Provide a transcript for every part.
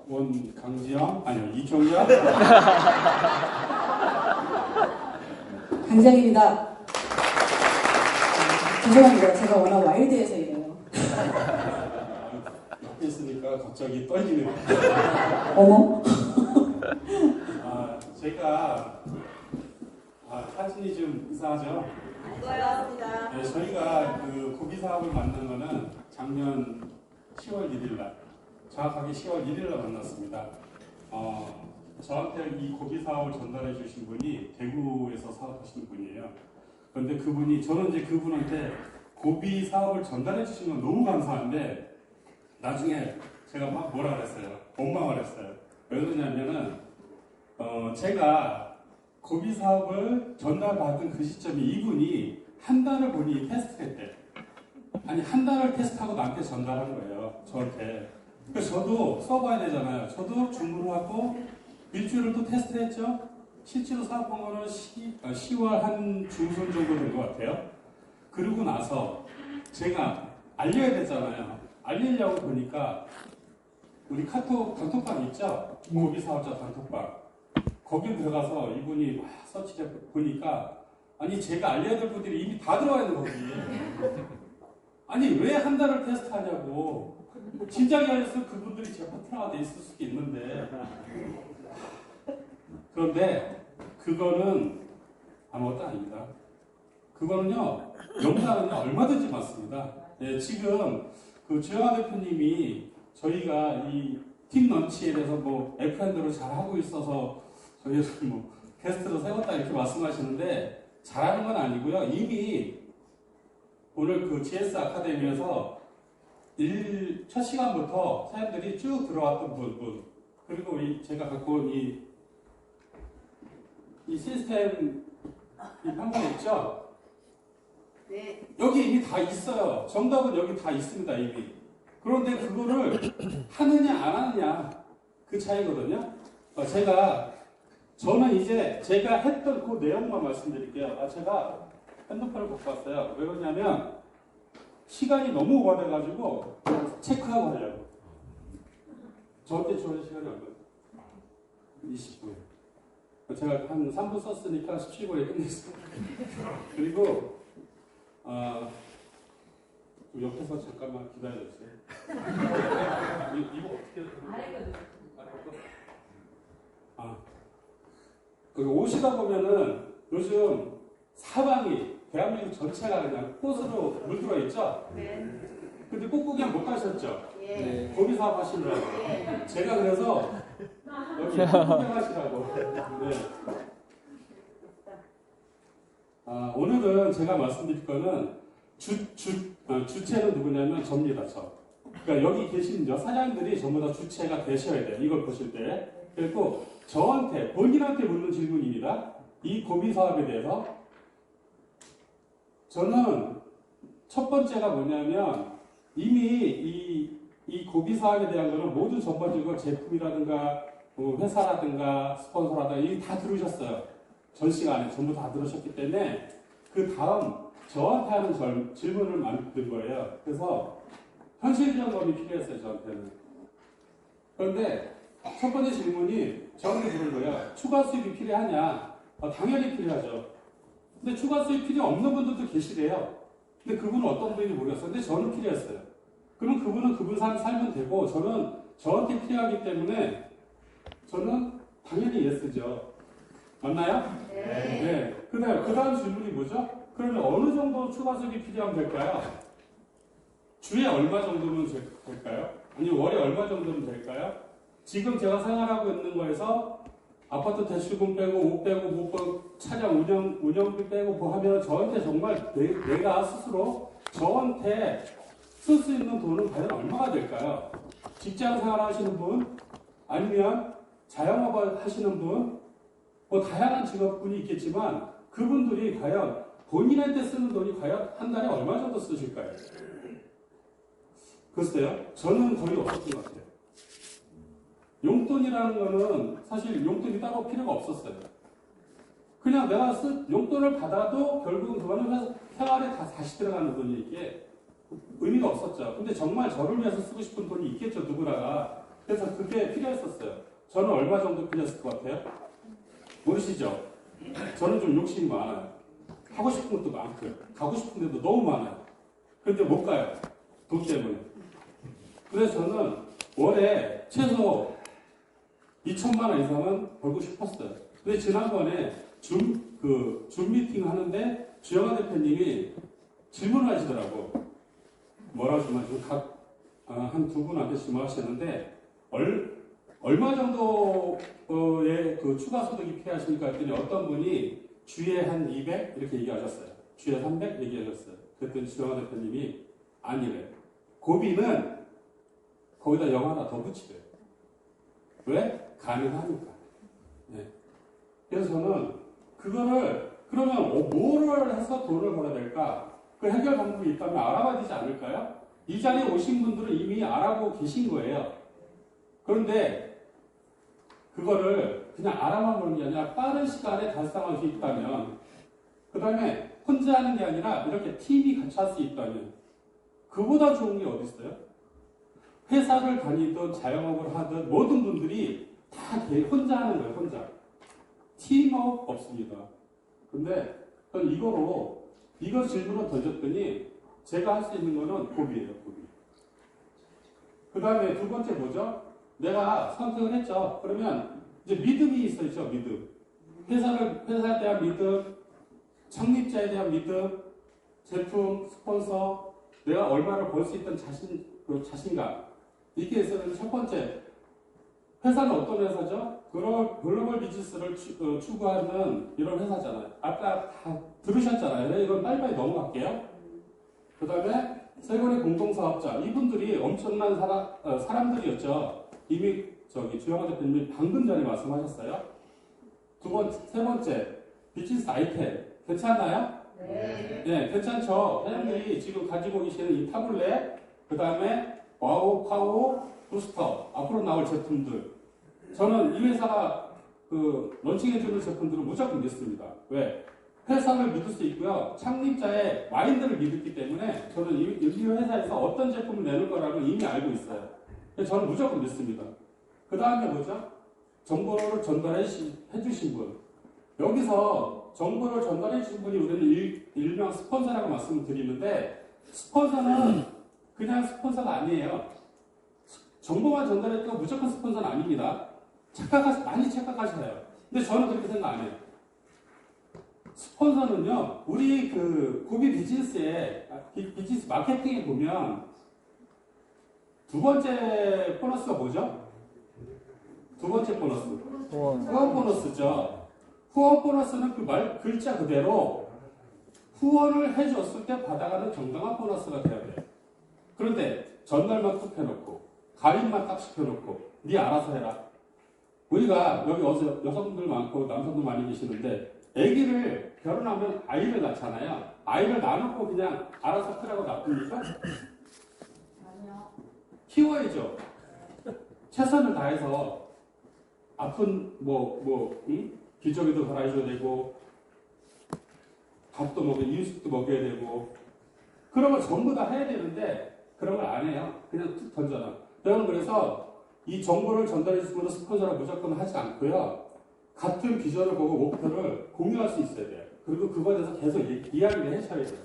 원강지영? 아니요, 이종현? 강지영입니다. 죄송합니다. 제가 워낙 와일드해서 이래요. 옆에 있으니까 갑자기 떨리네요. 어머? 제가 사진이 좀 이상하죠? 반갑습니다. 네, 저희가 그 고비 사업을 만난 거는 작년 10월 1일 날, 정확하게 10월 1일 날 만났습니다. 저한테 이 고비 사업을 전달해 주신 분이 대구에서 사업하시는 분이에요. 그런데 그분이, 저는 이제 그분한테 고비 사업을 전달해 주신 건 너무 감사한데, 나중에 제가 막 뭐라 그랬어요? 원망을 했어요. 왜 그러냐면은, 제가 고비 사업을 전달받은 그 시점이 이분이 한 달을 본인이 테스트했대. 아니, 한 달을 테스트하고 나한테 전달한 거예요. 저한테. 그래서 저도 써봐야 되잖아요. 저도 주문을 하고 일주일을 또 테스트를 했죠. 실제로 사업한 거는 10월 한 중순 정도 된 것 같아요. 그러고 나서 제가 알려야 되잖아요. 알리려고 보니까 우리 카톡 단톡방 있죠? 고비 사업자 단톡방. 거기 들어가서 이분이 막 서치해 보니까, 아니 제가 알려야 될 분들이 이미 다 들어와 있는 거기에. 아니 왜 한 달을 테스트하냐고. 진작에 알렸으면 그분들이 제 파트너가 돼 있을 수도 있는데. 그런데 그거는 아무것도 아닙니다. 그거는요, 영상은요 얼마든지 많습니다. 네, 지금 그 주영아 대표님이 저희가 이 팀 런치에 대해서 뭐 F&D로 잘 하고 있어서 저희가 뭐 게스트로 세웠다 이렇게 말씀하시는데, 잘하는 건 아니고요. 이미 오늘 그 GS 아카데미에서 첫 시간부터 사람들이 쭉 들어왔던 분, 그리고 제가 갖고 온 이 시스템 이 방법 있죠? 네. 여기 이미 다 있어요. 정답은 여기 다 있습니다, 이미. 그런데 그거를 하느냐 안 하느냐 그 차이거든요. 저는 이제 제가 했던 그 내용만 말씀드릴게요. 제가 핸드폰을 갖고 왔어요. 왜 그러냐면 시간이 너무 오버돼가지고 체크하고 하려고. 저한테 주어진 시간이 얼마나? 20분. 제가 한 3분 썼으니까 17분에 끝냈어요. 그리고 좀 옆에서 잠깐만 기다려주세요. 이거 어떻게 오시다 보면은 요즘 사방이 대한민국 전체가 그냥 꽃으로 물들어 있죠? 네. 근데 꽃 구경 못 가셨죠? 예. 고비 사업 하시느라고. 예. 제가 그래서 여기 꽃 구경하시라고. 네. 오늘은 제가 말씀드릴 거는 주체는 누구냐면 접니다, 저. 그러니까 여기 계신 사장님들이 전부 다 주체가 되셔야 돼요. 이걸 보실 때. 그리고 저한테, 본인한테 묻는 질문입니다. 이 고비 사업에 대해서. 저는 첫 번째가 뭐냐면, 이미 이 고비 사업에 대한 거는 모두 전반적으로 제품이라든가, 회사라든가, 스폰서라든가, 이게 다 들으셨어요. 전 시간에 전부 다 들으셨기 때문에, 그 다음, 저한테 하는 질문을 만든 거예요. 그래서, 현실적 점이 필요했어요, 저한테는. 그런데, 첫 번째 질문이 저한테 물은 거예요. 추가 수입이 필요하냐? 당연히 필요하죠. 근데 추가 수입 필요 없는 분들도 계시대요. 근데 그분은 어떤 분인지 모르겠어요. 근데 저는 필요했어요. 그럼 그분은 그분 삶 살면 되고, 저는 저한테 필요하기 때문에 저는 당연히 예스죠. 맞나요? 네. 그 다음 질문이 뭐죠? 그러면 어느 정도 추가 수입이 필요하면 될까요? 주에 얼마 정도면 될까요? 아니면 월에 얼마 정도면 될까요? 지금 제가 생활하고 있는 거에서 아파트 대출금 빼고, 옷 빼고, 뭐 빼고, 차량 운영비 빼고, 뭐 하면 저한테 정말 내가 스스로 저한테 쓸 수 있는 돈은 과연 얼마가 될까요? 직장 생활 하시는 분, 아니면 자영업 하시는 분, 뭐 다양한 직업군이 있겠지만 그분들이 과연 본인한테 쓰는 돈이 과연 한 달에 얼마 정도 쓰실까요? 글쎄요, 저는 거의 없었던 것 같아요. 용돈이라는 거는 사실 용돈이 따로 필요가 없었어요. 그냥 내가 용돈을 받아도 결국은 그거는 생활에 다시 들어가는 돈이 이게 의미가 없었죠. 근데 정말 저를 위해서 쓰고 싶은 돈이 있겠죠, 누구나가. 그래서 그게 필요했었어요. 저는 얼마 정도 필요했을 것 같아요? 모르시죠? 저는 좀 욕심이 많아요. 하고 싶은 것도 많고요. 가고 싶은 데도 너무 많아요. 근데 못 가요. 돈 때문에. 그래서 저는 월에 최소 2천만 원 이상은 벌고 싶었어요. 근데 지난번에 줌 미팅 하는데 주영아 대표님이 질문을 하시더라고. 뭐라고 질문하시고 한 두 분한테 질문하셨는데 얼마 정도의 그 추가 소득이 필요하십니까? 했더니 어떤 분이 주에 한 200 이렇게 얘기하셨어요. 주에 300 얘기하셨어요. 그랬더니 주영아 대표님이 아니래. 고비는 거기다 0 하나 더 붙이래요. 왜? 가능하니까. 네. 그래서 저는 그거를 그러면 뭐를 해서 돈을 벌어야 될까? 그 해결 방법이 있다면 알아봐야 되지 않을까요? 이 자리에 오신 분들은 이미 알아보고 계신 거예요. 그런데 그거를 그냥 알아만 보는 게 아니라 빠른 시간에 달성할 수 있다면, 그 다음에 혼자 하는 게 아니라 이렇게 팀이 같이 할 수 있다면, 그보다 좋은 게 어디 있어요? 회사를 다니든 자영업을 하든 모든 분들이 다 혼자 하는 거예요, 혼자. 팀업 없습니다. 근데 저는 이거 질문을 던졌더니 제가 할 수 있는 거는 고비예요, 고비. 그 다음에 두 번째 뭐죠? 내가 선택을 했죠. 그러면 이제 믿음이 있어야죠, 믿음. 회사에 대한 믿음, 창립자에 대한 믿음, 제품, 스폰서, 내가 얼마를 벌 수 있던 자신감. 이게 있어야 첫 번째. 회사는 어떤 회사죠? 글로벌 비즈니스를 추구하는 이런 회사잖아요. 아까 다 들으셨잖아요. 이건 빨리빨리 넘어갈게요. 그 다음에 세 번의 공동사업자. 이분들이 엄청난 사람들이었죠. 이미 주영아 대표님이 방금 전에 말씀하셨어요. 세 번째, 비즈니스 아이템. 괜찮나요? 네. 네, 괜찮죠? 회장님이 지금 가지고 계시는 이 타블렛, 그 다음에 와우, 파워, 부스터, 앞으로 나올 제품들. 저는 이 회사가 런칭해주는 제품들은 무조건 믿습니다. 왜? 회사를 믿을 수 있고요. 창립자의 마인드를 믿기 때문에 저는 이 회사에서 어떤 제품을 내는 거라고 이미 알고 있어요. 그래서 저는 무조건 믿습니다. 그 다음에 뭐죠? 정보를 전달해 주신 분. 여기서 정보를 전달해 주신 분이 우리는 일명 스폰서라고 말씀을 드리는데, 스폰서는 그냥 스폰서가 아니에요. 정보만 전달했다고 무조건 스폰서는 아닙니다. 많이 착각하셔요. 근데 저는 그렇게 생각 안 해요. 스폰서는요, 우리 고비 비즈니스 마케팅에 보면 두 번째 보너스가 뭐죠? 두 번째 보너스. 후원 보너스죠. 후원 보너스는 글자 그대로 후원을 해줬을 때 받아가는 정당한 보너스가 돼야 돼요. 그런데 전달만 툭 해놓고, 가입만 딱 시켜놓고, 네 알아서 해라. 우리가 여기 여성분들 많고 남성들 많이 계시는데, 아기를 결혼하면 아이를 낳잖아요. 아이를 낳아놓고 그냥 알아서 크라고 놔둡니까? 아니요. 키워야죠. 최선을 다해서 아픈 기저귀도 갈아줘야 되고, 밥도 먹고 이유식도 먹여야 되고, 그런 걸 전부 다 해야 되는데 그런 걸 안 해요. 그냥 툭 던져놔. 저는 그래서 이 정보를 전달해 주시면 스폰서를 무조건 하지 않고요. 같은 비전을 보고 목표를 공유할 수 있어야 돼요. 그리고 그거에 대해서 계속 이야기를 해줘야 돼요.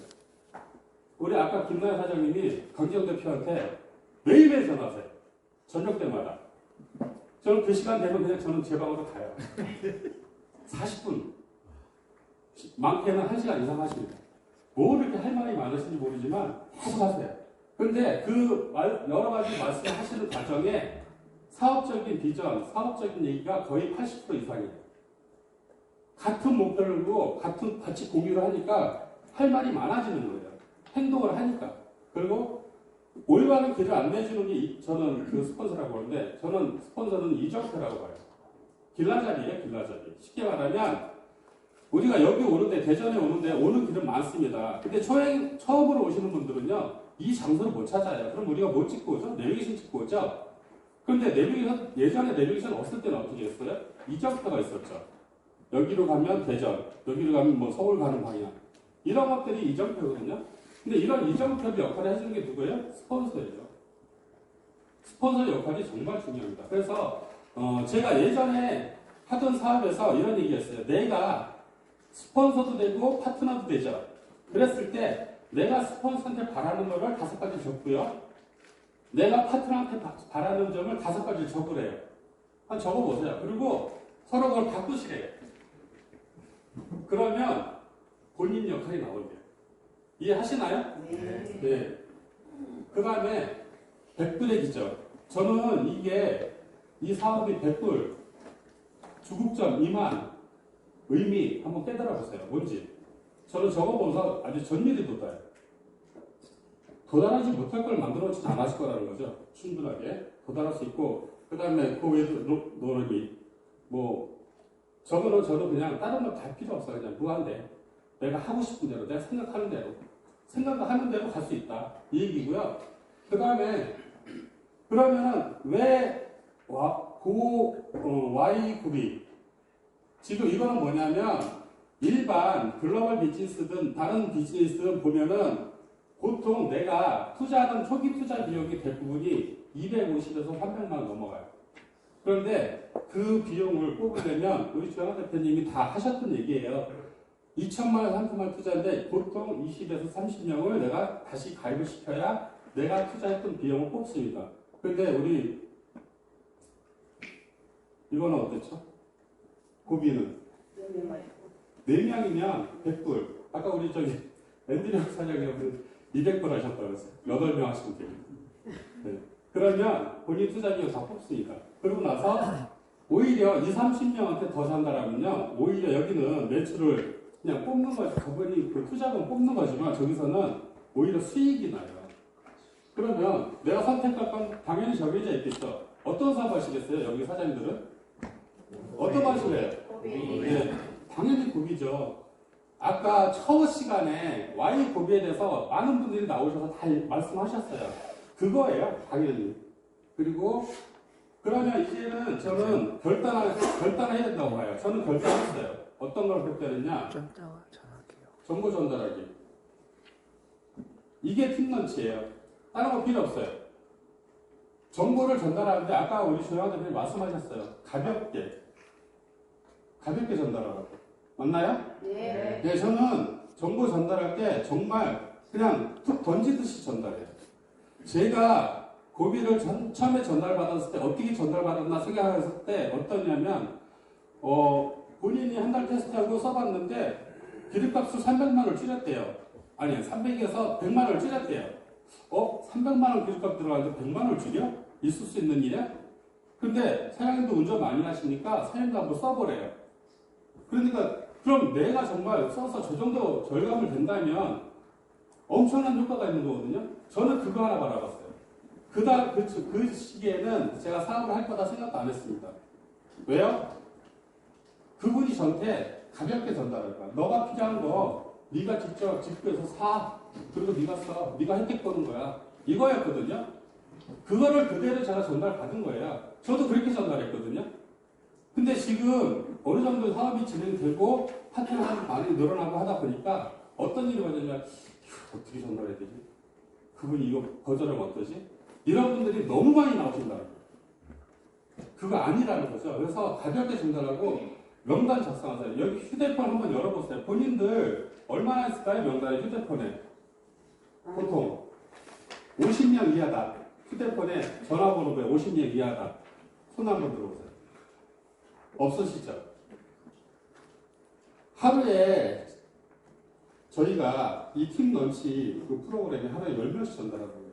우리 아까 김나연 사장님이 강지영 대표한테 매일매일 전화하세요. 저녁 때마다. 저는 그 시간 되면 그냥 저는 제 방으로 가요. 40분. 많게는 1시간 이상 하십니다. 뭐 이렇게 할 말이 많으신지 모르지만 계속 하세요. 근데 여러 가지 말씀하시는 과정에 사업적인 비전, 사업적인 얘기가 거의 80% 이상이에요. 같은 목표를 두고 같이 공유를 하니까 할 말이 많아지는 거예요. 행동을 하니까. 그리고 올바른 길을 안내해주는 게 저는 스폰서라고 보는데, 저는 스폰서는 이정표라고 봐요. 길라잡이에요, 길라잡이. 쉽게 말하면 우리가 여기 오는데, 대전에 오는데 오는 길은 많습니다. 근데 처음으로 오시는 분들은요, 이 장소를 못 찾아요. 그럼 우리가 뭐 찍고 오죠? 내비게이션 찍고 오죠? 그런데 예전에 내비게이션 없을 때는 어떻게 했어요? 이정표가 있었죠. 여기로 가면 대전, 여기로 가면 서울 가는 방향. 이런 것들이 이정표거든요. 근데 이런 이정표 역할을 해주는 게 누구예요? 스폰서예요. 스폰서 역할이 정말 중요합니다. 그래서 제가 예전에 하던 사업에서 이런 얘기였어요. 내가 스폰서도 되고 파트너도 되죠. 그랬을 때 내가 스폰서한테 바라는 거를 5가지 적고요. 내가 파트너한테 바라는 점을 5가지 적으래요. 한 적어보세요. 그리고 서로 그걸 바꾸시래요. 그러면 본인 역할이 나온대요. 이해하시나요? 네. 네. 그 다음에 100불액이죠. 저는 이 사업이 100불, 주국점 2만, 의미 한번 깨달아 보세요. 뭔지. 저는 적어보면서 아주 전율이 돋아요. 도달하지 못할 걸 만들어 놓지 않았을 거라는 거죠. 충분하게. 도달할 수 있고, 그 다음에 그 외에도 노력이, 저는 그냥 다른 거 다 필요 없어요. 그냥 무한대. 내가 하고 싶은 대로, 내가 생각하는 대로. 생각하는 대로 갈 수 있다. 이 얘기고요. 그 다음에, 그러면은, 왜, Y그룹이, 지금 이거는 뭐냐면, 일반 글로벌 비즈니스든 다른 비즈니스든 보면은, 보통 내가 투자하는 초기 투자 비용이 대부분이 250에서 300만 원 넘어가요. 그런데 그 비용을 뽑으려면 우리 주영아 대표님이 다 하셨던 얘기예요. 2천만 원, 3천만 원 투자인데 보통 20에서 30명을 내가 다시 가입을 시켜야 내가 투자했던 비용을 뽑습니다. 그런데 우리 이거는 어땠죠? 고비는 4명이면 100불. 아까 우리 앤드류 사장님 200불 하셨다고 그랬어요. 8명 하시면 돼요. 네. 그러면 본인 투자 비용 다 뽑습니다. 그러고 나서 오히려 20, 30명한테 더 전달하면요. 오히려 여기는 매출을 그냥 뽑는 거죠. 저분이 그 투자금 뽑는 거지만 저기서는 오히려 수익이 나요. 그러면 내가 선택할 건 당연히 정해져 있겠죠. 어떤 사업 하시겠어요? 여기 사장님들은? 어떤 거 하실래요? 네. 당연히 고비죠. 아까 첫 시간에 Y 고비에 대해서 많은 분들이 나오셔서 다 말씀하셨어요. 그거예요, 당연히. 그리고 그러면 이제는 저는 결단을 해야 된다고 봐요. 저는 결단했어요. 어떤 걸 결단했냐? 정보 전달하기. 이게 팀런치예요. 다른 거 필요 없어요. 정보를 전달하는데 아까 우리 조영아 대표님 말씀하셨어요. 가볍게 전달하라고. 맞나요? 네. 네, 저는 정보 전달할 때 정말 그냥 툭 던지듯이 전달해요. 제가 고비를 처음에 전달받았을 때 어떻게 전달받았나 생각했을 때 어떠냐면 본인이 한 달 테스트하고 써봤는데 기름값을 300만 원을 줄였대요. 아니 300에서 100만 원을 줄였대요. 300만 원 기름값 들어가는데 100만 원을 줄여? 있을 수 있는 일이야? 근데 사장님도 운전 많이 하시니까 사장님도 한번 써보래요. 그러니까 그럼 내가 정말 써서 저 정도 절감을 된다면 엄청난 효과가 있는 거거든요. 저는 그거 하나 바라봤어요. 그 시기에는 제가 사업을 할 거다 생각도 안 했습니다. 왜요? 그분이 저한테 가볍게 전달할 거야. 너가 필요한 거 네가 직접 집구해서 사. 그리고 네가 써. 네가 혜택 보는 거야. 이거였거든요. 그거를 그대로 제가 전달받은 거예요. 저도 그렇게 전달했거든요. 근데 지금 어느 정도 사업이 진행되고 파트너가 많이 늘어나고 하다 보니까 어떤 일이 벌어지냐면 어떻게 전달해야 되지? 그분이 이거 거절하면 어떠지? 이런 분들이 너무 많이 나오신다는 거예요. 그거 아니라는 거죠. 그래서 가볍게 전달하고 명단 작성하세요. 여기 휴대폰 한번 열어보세요. 본인들 얼마나 있을까요? 명단에 휴대폰에. 보통 50명 이하다. 휴대폰에 전화번호에 50명 이하다. 손 한번 들어보세요. 없으시죠? 하루에 저희가 이 팀 런치 그 프로그램에 하루에 10명씩 전달하는 거예요.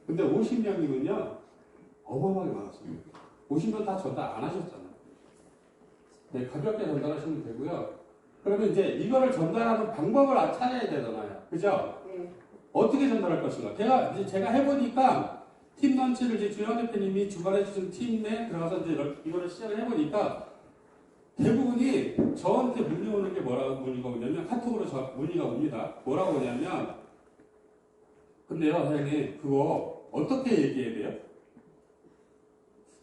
근데 50명이면요 어마어마하게 많았습니다. 50명 다 전달 안 하셨잖아요. 네, 가볍게 전달하시면 되고요. 그러면 이제 이거를 전달하는 방법을 찾아야 되잖아요. 그죠? 네. 어떻게 전달할 것인가? 제가 해보니까 팀 런치를 이제 주영 대표님이 주관해 주신 팀에 들어가서 이제 이거를 시작을 해보니까 대부분이 저한테 문의 오는 게 뭐라고 문의가 오냐면 카톡으로 문의가 옵니다. 뭐라고 오냐면 근데요 사장님 그거 어떻게 얘기해야 돼요?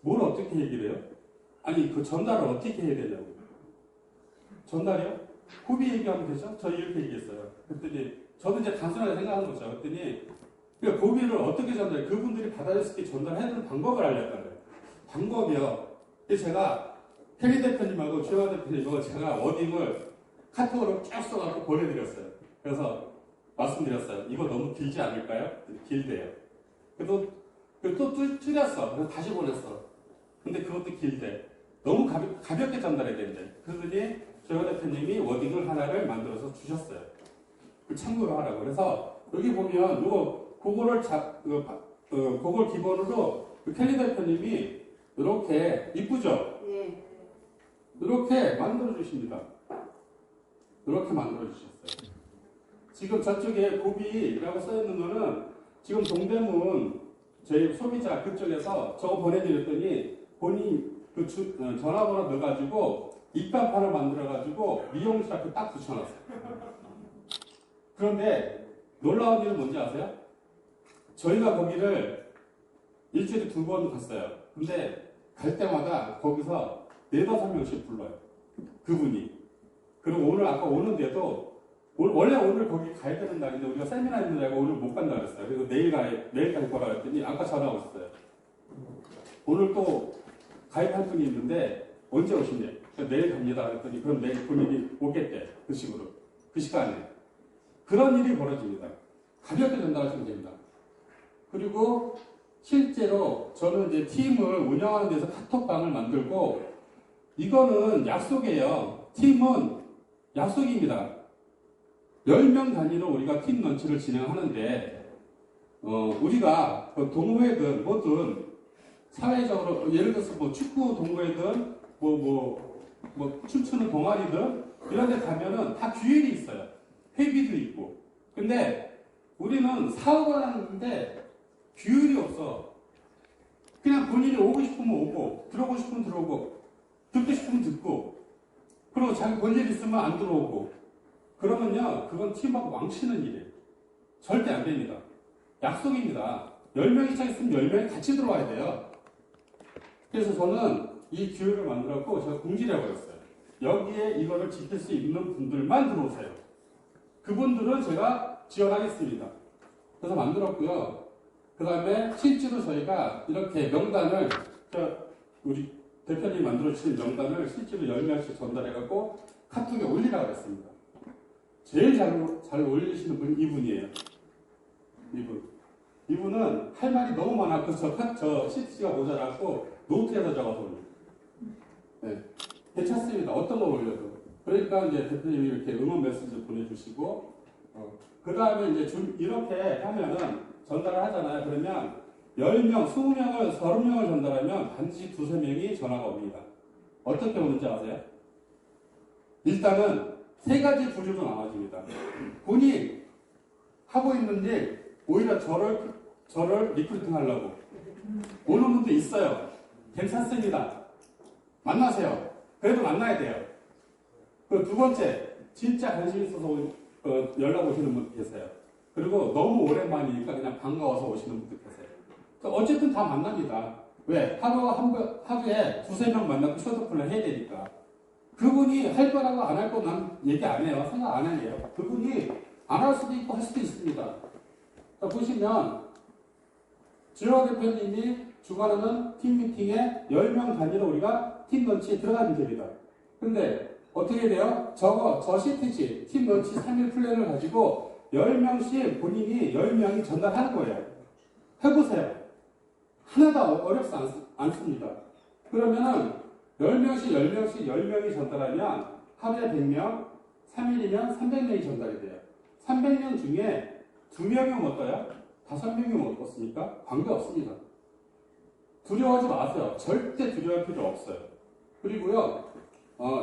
뭘 어떻게 얘기를 해요? 아니 그 전달을 어떻게 해야 되냐고. 전달이요? 고비 얘기하면 되죠? 저 이렇게 얘기했어요. 그랬더니 저도 이제 단순하게 생각하는 거죠. 그랬더니 그러니까 고비를 어떻게 전달해? 그분들이 받아들일 수 있게 전달해야 되는 방법을 알려달라요. 방법이요. 그래서 제가 혜리 대표님하고 최화 대표님하고 제가 워딩을 카톡으로 쭉 써갖고 보내드렸어요. 그래서 말씀드렸어요. 이거 너무 길지 않을까요? 길대요. 그래도 또 줄였어. 그래서 다시 보냈어. 근데 그것도 길대. 너무 가볍게 전달해야 된대. 그러더니 최화 대표님이 워딩을 하나를 만들어서 주셨어요. 그 참고로 하라고. 그래서 여기 보면 그거를 그걸 기본으로 켈리 대표님이 이렇게 이쁘죠? 네. 이렇게 만들어 주십니다. 이렇게 만들어 주셨어요. 지금 저쪽에 고비라고 써 있는 거는 지금 동대문 저희 소비자 그쪽에서 저거 보내드렸더니 본인 전화번호 넣어가지고 입간판을 만들어가지고 미용실 앞에 딱 붙여놨어요. 그런데 놀라운 일은 뭔지 아세요? 저희가 거기를 일주일에 2번 갔어요. 근데 갈 때마다 거기서 4-5명씩 불러요. 그분이. 그리고 오늘 아까 오는데도 원래 오늘 거기 가야 되는 날인데 우리가 세미나 있는 날고 오늘 못 간다 그랬어요. 그래서 내일 갈 거라 그랬더니 아까 전화 오셨어요. 오늘 또 가입할 분이 있는데 언제 오시냐? 내일 갑니다 그랬더니 그럼 내일 본인이 오겠대. 그 식으로. 그 시간에. 그런 일이 벌어집니다. 가볍게 전달하시면 됩니다. 그리고 실제로 저는 이제 팀을 운영하는 데서 카톡방을 만들고 이거는 약속이에요. 팀은 약속입니다. 10명 단위로 우리가 팀 런치를 진행하는데 우리가 동호회든 뭐든 사회적으로 예를 들어서 뭐 축구 동호회든 뭐 춤추는 동아리든 이런 데 가면은 다 규율이 있어요. 회비도 있고. 근데 우리는 사업을 하는데 규율이 없어. 그냥 본인이 오고 싶으면 오고, 들어오고 싶으면 들어오고, 듣고 싶으면 듣고, 그리고 자기 볼 일 있으면 안 들어오고, 그러면요, 그건 팀하고 망치는 일이에요. 절대 안 됩니다. 약속입니다. 10명이 차 있으면 10명이 같이 들어와야 돼요. 그래서 저는 이 규율을 만들었고, 제가 공지를 해버렸어요. 여기에 이거를 지킬 수 있는 분들만 들어오세요. 그분들은 제가 지원하겠습니다. 그래서 만들었고요. 그 다음에 실제로 저희가 이렇게 명단을, 우리 대표님이 만들어주신 명단을 실제로 10명씩 전달해갖고 카톡에 올리라고 했습니다. 제일 잘 올리시는 분이 이분이에요. 이분은 할 말이 너무 많아서 저 CT가 모자라고 노트에다 적어서 올려요. 네. 괜찮습니다. 어떤 걸 올려도. 그러니까 이제 대표님이 이렇게 응원 메시지 보내주시고, 그 다음에 이제 이렇게 하면은 전달을 하잖아요. 그러면 10명, 20명을, 30명을 전달하면 반드시 2-3명이 전화가 옵니다. 어떻게 오는지 아세요? 일단은 3가지 부류로 나눠집니다. 본인이 하고 있는 일, 오히려 저를 리크루팅 하려고 오는 분도 있어요. 괜찮습니다. 만나세요. 그래도 만나야 돼요. 그 2번째, 진짜 관심 있어서 연락 오시는 분 계세요. 그리고 너무 오랜만이니까 그냥 반가워서 오시는 분들 계세요. 어쨌든 다 만납니다. 왜? 하루에 2-3명 만나고 쇼트플레이 해야 되니까. 그분이 할 거라고 안 할 거 난 얘기 안 해요. 생각 안 해요. 그분이 안 할 수도 있고 할 수도 있습니다. 보시면 지호 대표님이 주관하는 팀 미팅에 10명 단위로 우리가 팀 런치에 들어가면 됩니다. 근데 어떻게 돼요? 저 CTG, 팀 런치 3일 플랜을 가지고 10명씩 본인이 10명이 전달하는 거예요. 해보세요. 하나도 어렵지 않습니다. 그러면은 10명이 전달하면 하루에 100명, 3일이면 300명이 전달이 돼요. 300명 중에 2명이 어떠요? 5명이 어떻습니까? 관계없습니다. 두려워하지 마세요. 절대 두려워할 필요 없어요. 그리고요,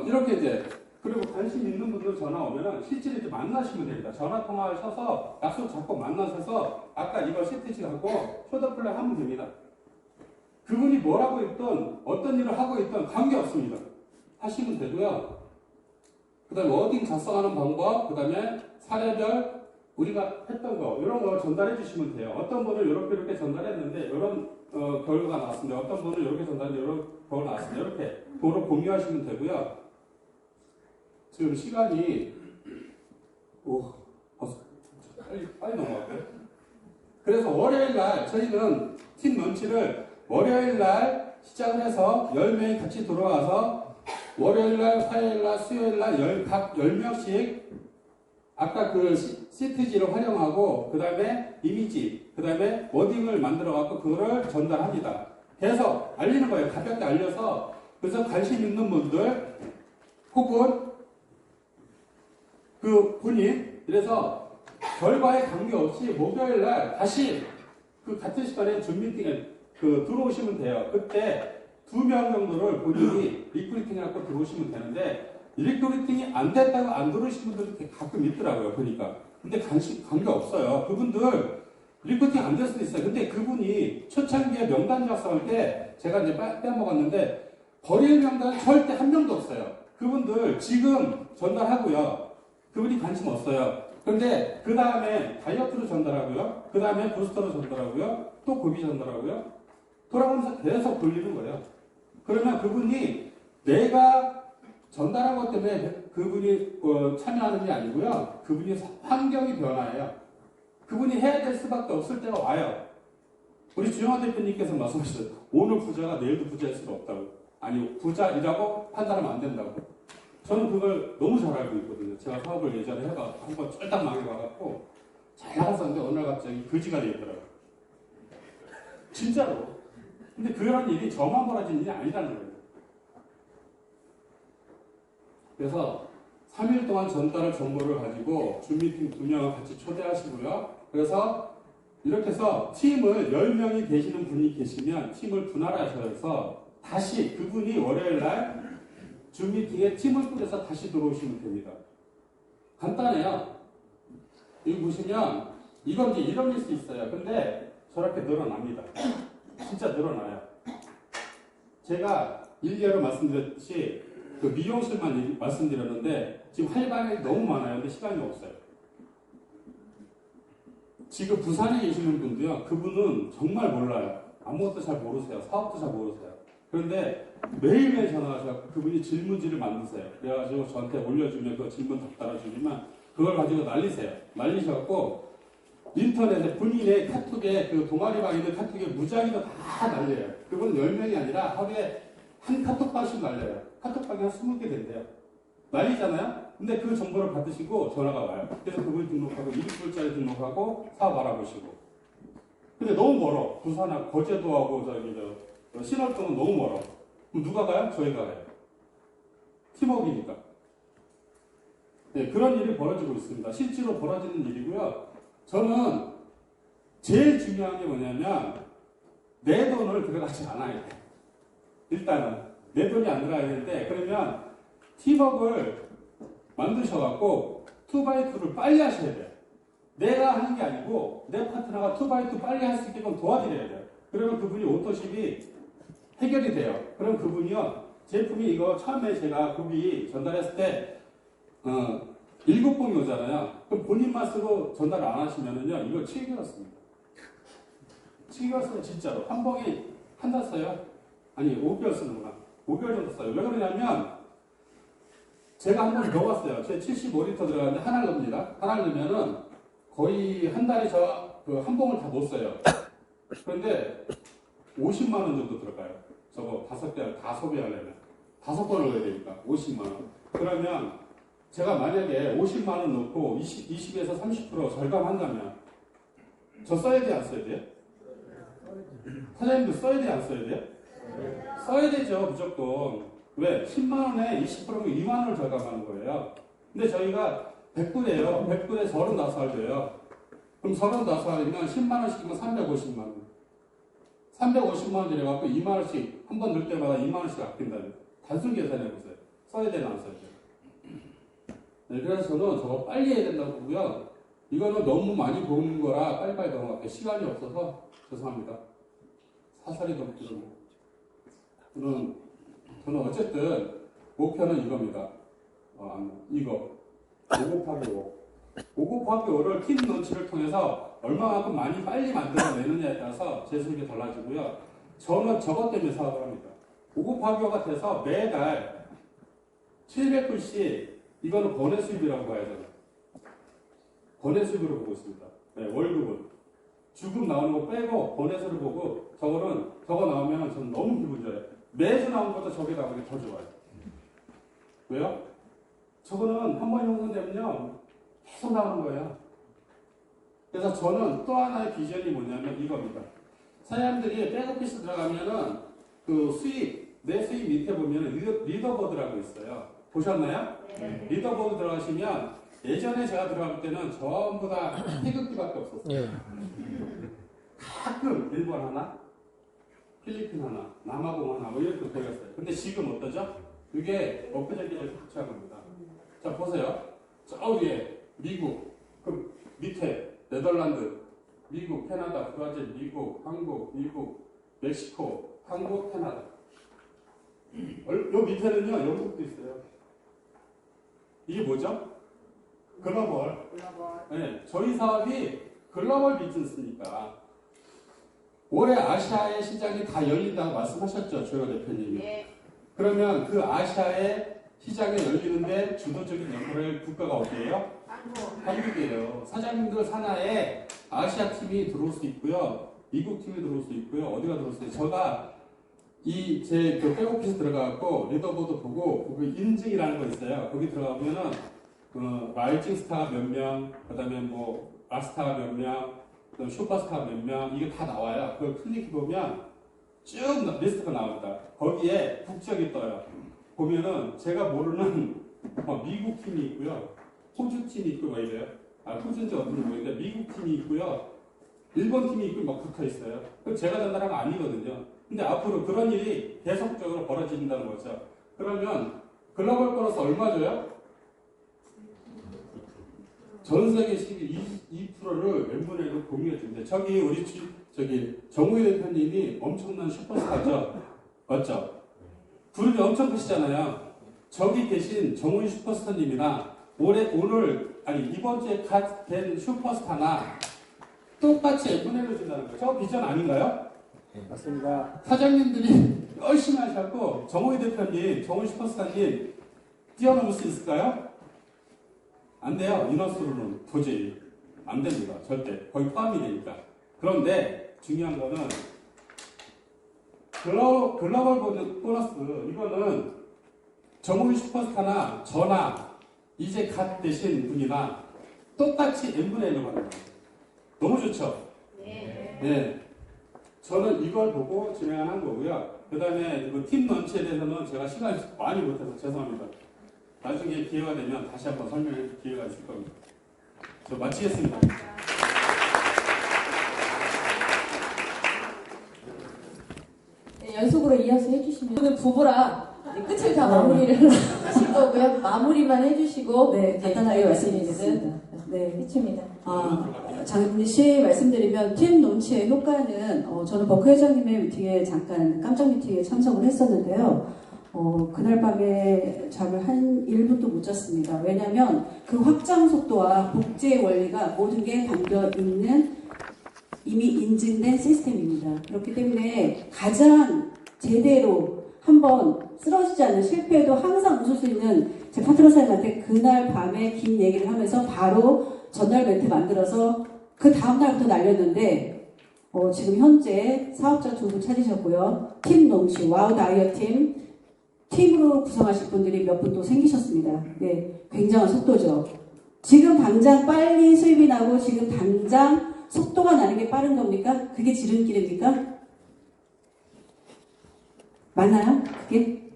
이렇게 이제, 그리고 관심 있는 분들 전화 오면은 실제로 이렇게 만나시면 됩니다. 전화 통화하셔서 약속 잡고 만나셔서 아까 이거 CTG 하고 쇼더플레이 하면 됩니다. 그분이 뭘 하고 있든 어떤 일을 하고 있든 관계없습니다. 하시면 되고요. 그 다음에 워딩 작성하는 방법, 그 다음에 사례별 우리가 했던 거 이런 거 전달해 주시면 돼요. 어떤 분은 이렇게 전달했는데 이런 결과가 나왔습니다. 어떤 분은 이렇게 전달했는데 이런 결과가 나왔습니다. 이렇게 그거를 공유하시면 되고요. 지금 시간이 벌써 빨리 넘어갈까요? 그래서 월요일 날 저희는 팀 런치를 월요일 날 시작을 해서 10명이 같이 들어와서 월요일 날, 화요일 날, 수요일 날 각 10명씩 아까 그 시트지를 활용하고 그 다음에 이미지, 그 다음에 워딩을 만들어 갖고 그거를 전달합니다. 계속 알리는 거예요. 가볍게 알려서 그래서 관심 있는 분들 혹은 그 본인 그래서 결과에 관계없이 목요일 날 다시 그 같은 시간에 줌 미팅에 그 들어오시면 돼요. 그때 2명 정도를 본인이 리크루팅 갖고 들어오시면 되는데 리크루팅이 안 됐다고 안 들어오신 분들도 가끔 있더라고요. 보니까. 근데 관계 없어요. 그분들 리크루팅 안 될 수도 있어요. 근데 그분이 초창기에 명단 작성할 때 제가 이제 빼먹었는데 버릴 명단 절대 한 명도 없어요. 그분들 지금 전달하고요. 그분이 관심 없어요. 그런데 그 다음에 다이어트로 전달하고요. 그 다음에 부스터로 전달하고요. 또 고비 전달하고요. 돌아가면서 계속 돌리는 거예요. 그러면 그분이 내가 전달한 것 때문에 그분이 참여하는 게 아니고요. 그분이 환경이 변화해요. 그분이 해야 될 수밖에 없을 때가 와요. 우리 주영환 대표님께서 말씀하셨어요. 오늘 부자가 내일도 부자일 수가 없다고. 아니 부자이라고 판단하면 안 된다고. 저는 그걸 너무 잘 알고 있거든요. 제가 사업을 예전에 해가 한번 쫄딱 망해봐갖고 잘 나갔었는데 어느 날 갑자기 거지가 되었더라고요. 진짜로. 근데 그런 일이 저만 벌어지는 일이 아니라는 거예요. 그래서 3일 동안 전달할 정보를 가지고 줌미팅 2명을 같이 초대하시고요. 그래서 이렇게 해서 팀을 10명이 되시는 분이 계시면 팀을 분할하셔서 다시 그분이 월요일 날 줌미팅에 팀을 꾸려서 다시 들어오시면 됩니다. 간단해요. 여기 보시면 이건 이제 이런 수 있어요. 근데 저렇게 늘어납니다. 진짜 늘어나요. 제가 일개로 말씀드렸듯이 그 미용실만 말씀드렸는데 지금 할 방이 너무 많아요. 근데 시간이 없어요. 지금 부산에 계시는 분도요. 그분은 정말 몰라요. 아무것도 잘 모르세요. 사업도 잘 모르세요. 그런데 매일매일 전화하셔서 그분이 질문지를 만드세요. 그래가지고 저한테 올려주면 그 질문 답달아주지만 그걸 가지고 난리세요. 난리셔갖고 인터넷에 본인의 카톡에 그 동아리방 있는 카톡에 무작위로 다 날려요. 그분 10명이 아니라 하루에 한 카톡방씩 날려요. 카톡방이 한 20개 된대요. 난리잖아요? 근데 그 정보를 받으시고 전화가 와요. 그래서 그분 등록하고 1불짜리 등록하고 사업 알아보시고. 근데 너무 멀어. 부산하고 거제도하고 신월동은 너무 멀어. 그럼 누가 가요? 저희가 가요. 팀워크니까. 네, 그런 일이 벌어지고 있습니다. 실제로 벌어지는 일이고요. 저는 제일 중요한 게 뭐냐면 내 돈을 들어가지 않아야 돼. 일단은 내 돈이 안 들어가야 되는데 그러면 팀워크를 만드셔갖고 2x2를 빨리 하셔야 돼요. 내가 하는 게 아니고 내 파트너가 2x2 빨리 할 수 있게끔 도와드려야 돼요. 그러면 그분이 오토십이 해결이 돼요. 그럼 그분이요 제품이 이거 처음에 제가 고비 전달했을 때 7봉이 오잖아요. 그럼 본인만 쓰고 전달 안 하시면은요, 이거 7개월 씁니다. 7개월 쓰면 진짜로. 한 봉이 한 달 써요? 아니, 5개월 쓰는구나. 5개월 정도 써요. 왜 그러냐면, 제가 한 번 넣어봤어요. 제 75리터 들어가는데 하나를 넣습니다. 하나를 넣으면은 거의 한 달에 한 봉을 다 못 써요. 그런데 50만원 정도 들어가요. 저거 5개 다 소비하려면. 5번을 넣어야 되니까. 50만원. 그러면, 제가 만약에 50만 원 넣고 20에서 30% 절감한다면 저 써야 돼, 안 써야 돼요? 사장님도 써야 돼, 안 써야 돼요? 써야 되죠, 무조건. 왜? 10만 원에 20%면 2만 원을 절감하는 거예요. 근데 저희가 100불이에요. 100불에 35알 줘요. 그럼 35알이면 10만 원씩이면 350만 원. 350만 원 들여갖고 2만 원씩 한 번 넣을 때마다 2만 원씩 아낀다면 단순 계산해보세요. 써야 되나, 안 써야 돼요? 네, 그래서 저는 저거 빨리 해야 된다고 보고요. 이거는 너무 많이 보는 거라 빨리빨리 넘어갈게요. 시간이 없어서 죄송합니다. 사설이 너무 길어요. 저는 어쨌든 목표는 이겁니다. 이거 5 곱하기 5. 5 곱하기 5를 팀 런치를 통해서 얼마만큼 많이 빨리 만들어내느냐에 따라서 제 수익이 달라지고요. 저는 저것 때문에 사업을 합니다. 5 곱하기 5가 돼서 매달 700불씩 이거는 번외 수입이라고 봐야 되나? 번외 수입으로 보고 있습니다. 네, 월급은. 죽음 나오는 거 빼고 보내서를 보고 저거 나오면 저는 너무 기분 좋아요. 매주 나온 것도 저게 나오는 게 더 좋아요. 왜요? 저거는 한 번 형성되면요 계속 나오는 거예요. 그래서 저는 또 하나의 비전이 뭐냐면 이겁니다. 사람들이 백오피스 들어가면은 그 내 수입 밑에 보면 리더보드라고 있어요. 보셨나요? 네. 리더보드 들어가시면 예전에 제가 들어갈 때는 전부 다 태극기밖에 없었어요. 예. 가끔 일본 하나, 필리핀 하나, 남아공 하나 뭐 이렇게 보였어요. 근데 지금 어떠죠? 이게 엊그저께 확정한 겁니다. 자 보세요. 저 위에 미국, 그 밑에 네덜란드, 미국, 캐나다, 브라질, 미국, 한국, 미국, 멕시코, 한국, 캐나다. 요 밑에는요 영국도 있어요. 이게 뭐죠? 글로벌. 글로벌. 네, 저희 사업이 글로벌 비즈니스니까 올해 아시아의 시장이 다 열린다고 말씀하셨죠, 조효 대표님이. 네. 그러면 그 아시아의 시장이 열리는데 주도적인 역할을 국가가 어디예요? 한국. 한국이에요. 사장님들 산하에 아시아 팀이 들어올 수 있고요, 미국 팀이 들어올 수 있고요, 어디가 들어올 수 있어요. 제가 제 백오피스 들어가고 리더보드 보고 그 인증이라는 거 있어요. 거기 들어가면은 라이징 스타가 몇 명, 그다음에 뭐 락스타가 몇 명, 그다음 슈퍼스타가 몇 명, 이게 다 나와요. 그걸 클릭해 보면 쭉 리스트가 나옵니다. 거기에 국적이 떠요. 보면은 제가 모르는 미국 팀이 있고요, 호주 팀이 있고 뭐 이래요. 호주인지 어떤지 모르겠는데 미국 팀이 있고요, 일본 팀이 있고 막 붙어 있어요. 그럼 제가 전달한 거 아니거든요. 근데 앞으로 그런 일이 계속적으로 벌어진다는 거죠. 그러면 글로벌 보너스 얼마 줘요? 전 세계 시기 2%를 n분의 1로 공유해 줍니다. 저기 정우희 대표님이 엄청난 슈퍼스타죠. 맞죠? 그룹이 엄청 크시잖아요. 저기 계신 정우희 슈퍼스타님이나 이번 주에 갓 된 슈퍼스타나 똑같이 n분의 1로 준다는 거예요. 저 비전 아닌가요? 맞습니다. 사장님들이 열심히 하셨고 정호희 대표님, 정호희 슈퍼스타님 뛰어넘을 수 있을까요? 안 돼요. 인원수로는 도저히 안 됩니다. 절대. 거의 포함이 되니까. 그런데 중요한 거는 글로벌 보너스, 이거는 정호희 슈퍼스타나 저나 이제 갓 되신 분이나 똑같이 n분의 1로 받는 거예요. 너무 좋죠? 네. 네. 저는 이걸 보고 진행한 거고요. 그 다음에 팀 런치에 대해서는 제가 시간이 많이 못해서 죄송합니다. 나중에 기회가 되면 다시 한번 설명할 기회가 있을 겁니다. 저 마치겠습니다. 네, 연속으로 이어서 해주시면 오늘 부부라 이제 끝을 다 마무리를 하실 거고요. 마무리만 해주시고 네, 간단하게 말씀드리겠습니다. 네, 끝입니다. 장윤씨 말씀드리면 팀 론치의 효과는 저는 버크 회장님의 미팅에 잠깐 깜짝 미팅에 참석을 했었는데요. 그날 밤에 잠을 한 1분도 못 잤습니다. 왜냐하면 그 확장 속도와 복제의 원리가 모든 게 담겨 있는 이미 인증된 시스템입니다. 그렇기 때문에 가장 제대로 한번 쓰러지지 않는 실패에도 항상 웃을 수 있는 제 파트너 사장님한테 그날 밤에 긴 얘기를 하면서 바로 전날 멘트 만들어서 그 다음날부터 날렸는데 지금 현재 사업자 2분 찾으셨고요. 팀 nom치, 와우 다이어 팀으로 구성하실 분들이 몇 분 또 생기셨습니다. 네, 굉장한 속도죠. 지금 당장 빨리 수입이 나고 지금 당장 속도가 나는 게 빠른 겁니까? 그게 지름길입니까? 맞나요? 그게?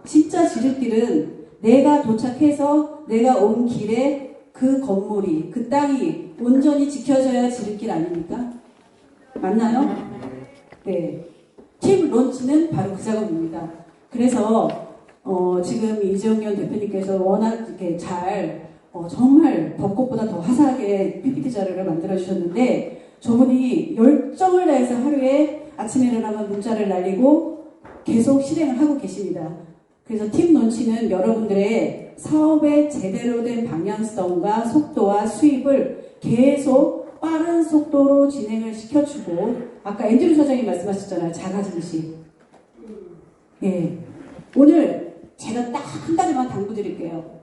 진짜 지름길은 내가 도착해서 내가 온 길에 그 건물이, 그 땅이 온전히 지켜져야 지름길 아닙니까? 맞나요? 네. 팀 론치는 바로 그 작업입니다. 그래서 지금 이재용 대표님께서 워낙 이렇게 잘 정말 벚꽃보다 더 화사하게 PPT 자료를 만들어 주셨는데 저분이 열정을 다해서 하루에 아침에 일어나면 문자를 날리고 계속 실행을 하고 계십니다. 그래서 팀 론치는 여러분들의 사업의 제대로 된 방향성과 속도와 수입을 계속 빠른 속도로 진행을 시켜주고 아까 앤드류 사장님 말씀하셨잖아요. 작아지듯이. 예. 오늘 제가 딱 한 가지만 당부드릴게요.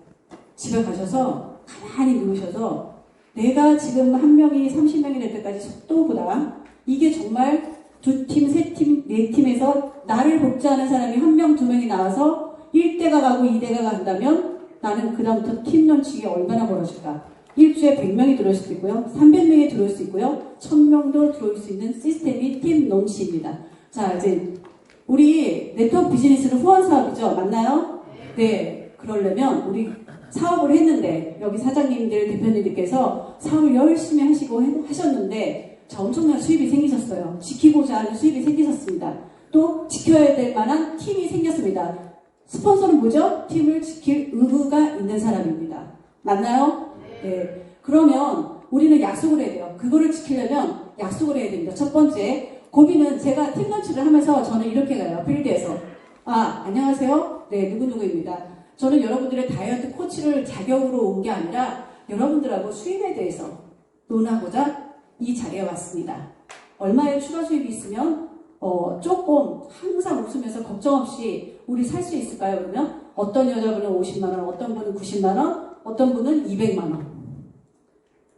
집에 가셔서 가만히 누우셔서 내가 지금 한 명이 30명이 될 때까지 속도보다 이게 정말 두 팀, 세 팀, 네 팀에서 나를 복제하는 사람이 한 명, 두 명이 나와서 1대가 가고 2대가 간다면 나는 그다음부터 팀 넘치기 얼마나 벌어질까? 일주에 100명이 들어올 수도 있고요. 300명이 들어올 수 있고요. 1000명도 들어올 수 있는 시스템이 팀 넘치입니다. 자, 이제 우리 네트워크 비즈니스는 후원 사업이죠. 맞나요? 네. 그러려면 우리 사업을 했는데 여기 사장님들, 대표님들께서 사업을 열심히 하시고 하셨는데 자, 엄청난 수입이 생기셨어요. 지키고자 하는 수입이 생기셨습니다. 또 지켜야 될 만한 팀이 생겼습니다. 스폰서는 뭐죠? 팀을 지킬 의무가 있는 사람입니다. 맞나요? 네. 그러면 우리는 약속을 해야 돼요. 그거를 지키려면 약속을 해야 됩니다. 첫 번째, 고비는 제가 팀 런치를 하면서 저는 이렇게 가요. 필드에서. 안녕하세요. 네, 누구누구입니다. 저는 여러분들의 다이어트 코치를 자격으로 온 게 아니라 여러분들하고 수입에 대해서 논하고자 이 자리에 왔습니다. 얼마의 추가 수입이 있으면 조금 항상 웃으면서 걱정 없이 우리 살 수 있을까요? 그러면 어떤 여자분은 50만원, 어떤 분은 90만원, 어떤 분은 200만원.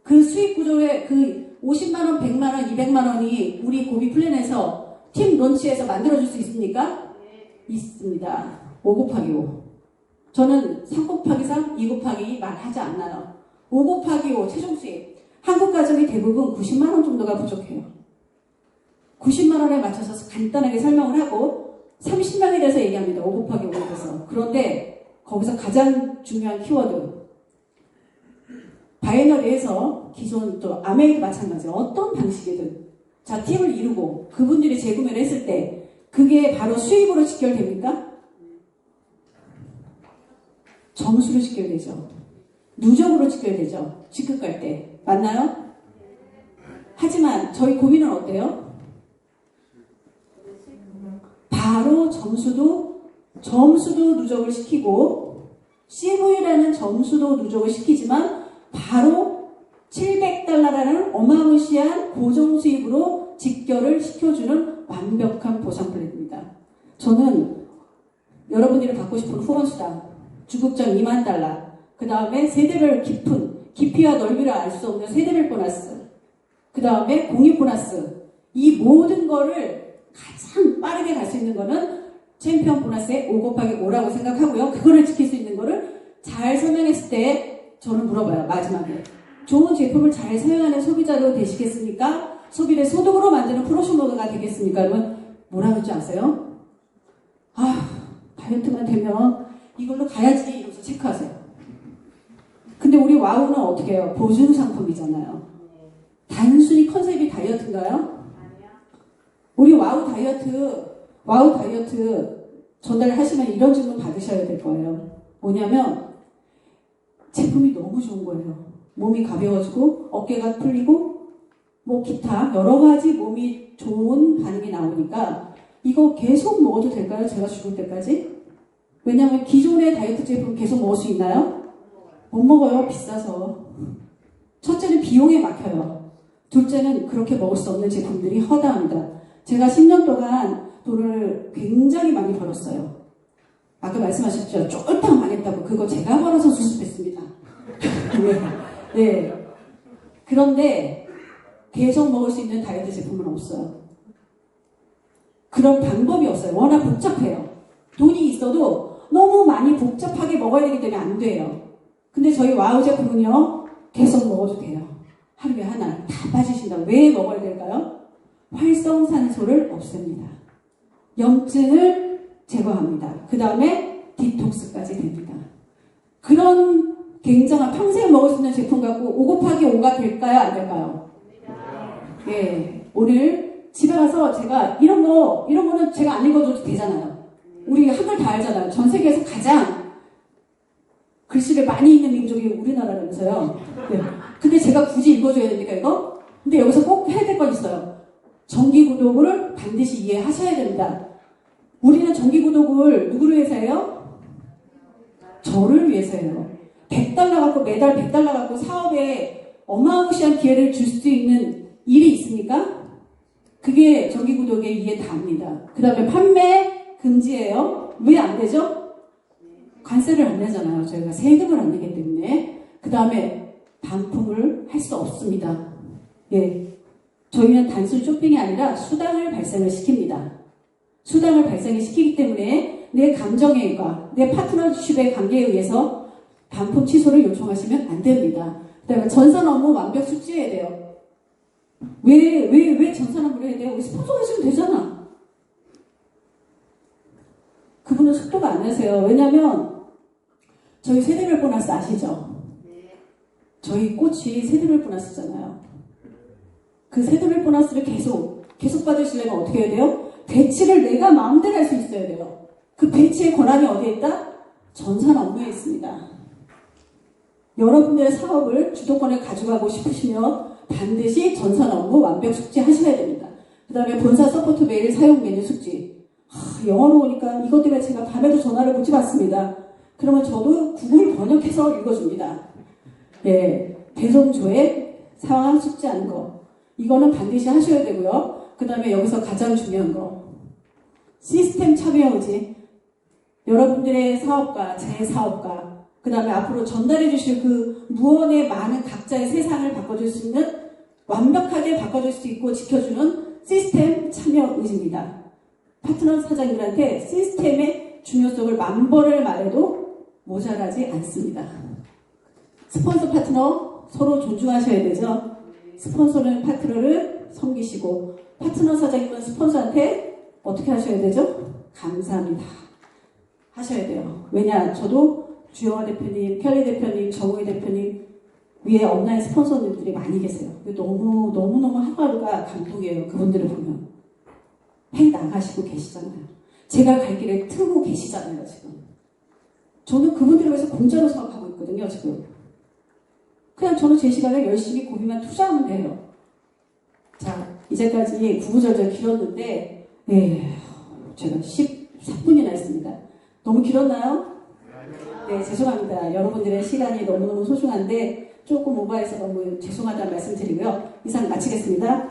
그 수입 구조에 그 50만원, 100만원, 200만원이 우리 고비 플랜에서 팀 런치에서 만들어줄 수 있습니까? 있습니다. 5 곱하기 5. 저는 3 곱하기 3, 2 곱하기 2 말하지 않나요? 5 곱하기 5 최종 수입. 한국 가정이 대부분 90만원 정도가 부족해요. 90만원에 맞춰서 간단하게 설명을 하고 30명에 대해서 얘기합니다. 5 곱하기 5에 대해서. 그런데 거기서 가장 중요한 키워드. 바이너리에서 기존 또 아메이도 마찬가지예요. 어떤 방식이든. 자, 팀을 이루고 그분들이 재구매를 했을 때 그게 바로 수입으로 직결됩니까? 점수로 직결되죠. 누적으로 직결되죠. 직급 갈 때. 맞나요? 하지만 저희 고민은 어때요? 바로 점수도 누적을 시키고 CV라는 점수도 누적을 시키지만 바로 700달러라는 어마무시한 고정 수입으로 직결을 시켜주는 완벽한 보상 플랜입니다. 저는 여러분들이 받고 싶은 후원수당 주급장 2만 달러 그 다음에 세대별 깊이와 넓이를 알 수 없는 세대별 보너스 그 다음에 공익 보너스 이 모든 거를 가장 빠르게 갈 수 있는 거는 챔피언 보너스의 5 곱하기 5라고 생각하고요. 그거를 지킬 수 있는 거를 잘 설명했을 때 저는 물어봐요. 마지막에. 좋은 제품을 잘 사용하는 소비자로 되시겠습니까? 소비를 소득으로 만드는 프로슈머가 되겠습니까? 여러분 뭐라 그러지 아세요? 다이어트만 되면 이걸로 가야지 이러면서 체크하세요. 근데 우리 와우는 어떻게 해요? 보증 상품이잖아요. 단순히 컨셉이 다이어트인가요? 우리 와우 다이어트 전달하시면 이런 질문 받으셔야 될 거예요. 뭐냐면 제품이 너무 좋은 거예요. 몸이 가벼워지고 어깨가 풀리고 뭐 기타 여러 가지 몸이 좋은 반응이 나오니까 이거 계속 먹어도 될까요? 제가 죽을 때까지? 왜냐하면 기존의 다이어트 제품 계속 먹을 수 있나요? 못 먹어요. 비싸서. 첫째는 비용에 막혀요. 둘째는 그렇게 먹을 수 없는 제품들이 허다합니다. 제가 10년 동안 돈을 굉장히 많이 벌었어요. 아까 말씀하셨죠? 쫄딱 망했다고. 그거 제가 벌어서 수습했습니다. 네. 그런데 계속 먹을 수 있는 다이어트 제품은 없어요. 그런 방법이 없어요. 워낙 복잡해요. 돈이 있어도 너무 많이 복잡하게 먹어야 되기 때문에 안 돼요. 근데 저희 와우 제품은요. 계속 먹어도 돼요. 하루에 하나 다 빠지신다. 왜 먹어야 될까요? 활성산소를 없앱니다. 염증을 제거합니다. 그 다음에 디톡스까지 됩니다. 그런 굉장한 평생 먹을 수 있는 제품 갖고 5 곱하기 5가 될까요? 안 될까요? 네. 오늘 집에 가서 제가 이런 거는 제가 안 읽어줘도 되잖아요. 우리 한글 다 알잖아요. 전 세계에서 가장 글씨를 많이 읽는 민족이 우리나라라면서요. 네. 근데 제가 굳이 읽어줘야 됩니까, 이거? 근데 여기서 꼭 해야 될 건 있어요. 정기구독을 반드시 이해하셔야 됩니다. 우리는 정기구독을 누구를 위해서 해요? 저를 위해서 해요. 100달러 갖고 매달 100달러 갖고 사업에 어마무시한 기회를 줄 수 있는 일이 있습니까? 그게 정기구독에 이해 답니다. 그 다음에 판매 금지예요. 왜 안 되죠? 관세를 안 내잖아요. 저희가 세금을 안 내기 때문에. 그 다음에 반품을 할 수 없습니다. 예. 저희는 단순 쇼핑이 아니라 수당을 발생을 시킵니다. 수당을 발생을 시키기 때문에 내 감정에 의과 내 파트너십의 관계에 의해서 반품 취소를 요청하시면 안 됩니다. 그 다음에 전산 업무 완벽 숙지해야 돼요. 왜 전산 업무를 해야 돼요? 우리 스폰서 하시면 되잖아. 그분은 속도가 안 하세요. 왜냐면 저희 세대별 보너스 아시죠? 저희 꽃이 세대별 보너스잖아요. 그 세대별 보너스를 계속 받으시려면 어떻게 해야 돼요? 배치를 내가 마음대로 할 수 있어야 돼요. 그 배치의 권한이 어디에 있다? 전산 업무에 있습니다. 여러분들의 사업을 주도권을 가져가고 싶으시면 반드시 전산 업무 완벽 숙지하셔야 됩니다. 그 다음에 본사 서포트 메일 사용 메뉴 숙지. 영어로 오니까 이것 때문에 제가 밤에도 전화를 못 받습니다. 그러면 저도 구글 번역해서 읽어줍니다. 예, 배송조회 상황 숙지하는 거. 이거는 반드시 하셔야 되고요. 그 다음에 여기서 가장 중요한 거. 시스템 참여 의지. 여러분들의 사업가, 제 사업가, 그 다음에 앞으로 전달해 주실 그 무언의 많은 각자의 세상을 바꿔줄 수 있는, 완벽하게 바꿔줄 수 있고 지켜주는 시스템 참여 의지입니다. 파트너 사장님들한테 시스템의 중요성을 만번을 말해도 모자라지 않습니다. 스폰서 파트너 서로 존중하셔야 되죠. 스폰서는 파트너를 섬기시고 파트너 사장님은 스폰서한테 어떻게 하셔야 되죠? 감사합니다 하셔야 돼요. 왜냐? 저도 주영아 대표님, 켈리 대표님, 정우희 대표님 위에 업라인 스폰서님들이 많이 계세요. 너무너무 하루하루가 감동이에요. 그분들을 보면. 해 나가시고 계시잖아요. 제가 갈 길을 트고 계시잖아요. 지금. 저는 그분들을 위해서 공짜로 사업하고 있거든요. 지금. 그냥 저는 제 시간을 열심히 고비만 투자하면 돼요. 자, 이제까지 구구절절 길었는데 제가 13분이나 했습니다. 너무 길었나요? 네, 죄송합니다. 여러분들의 시간이 너무너무 소중한데 조금 오버해서 너무 죄송하다는 말씀 드리고요. 이상 마치겠습니다.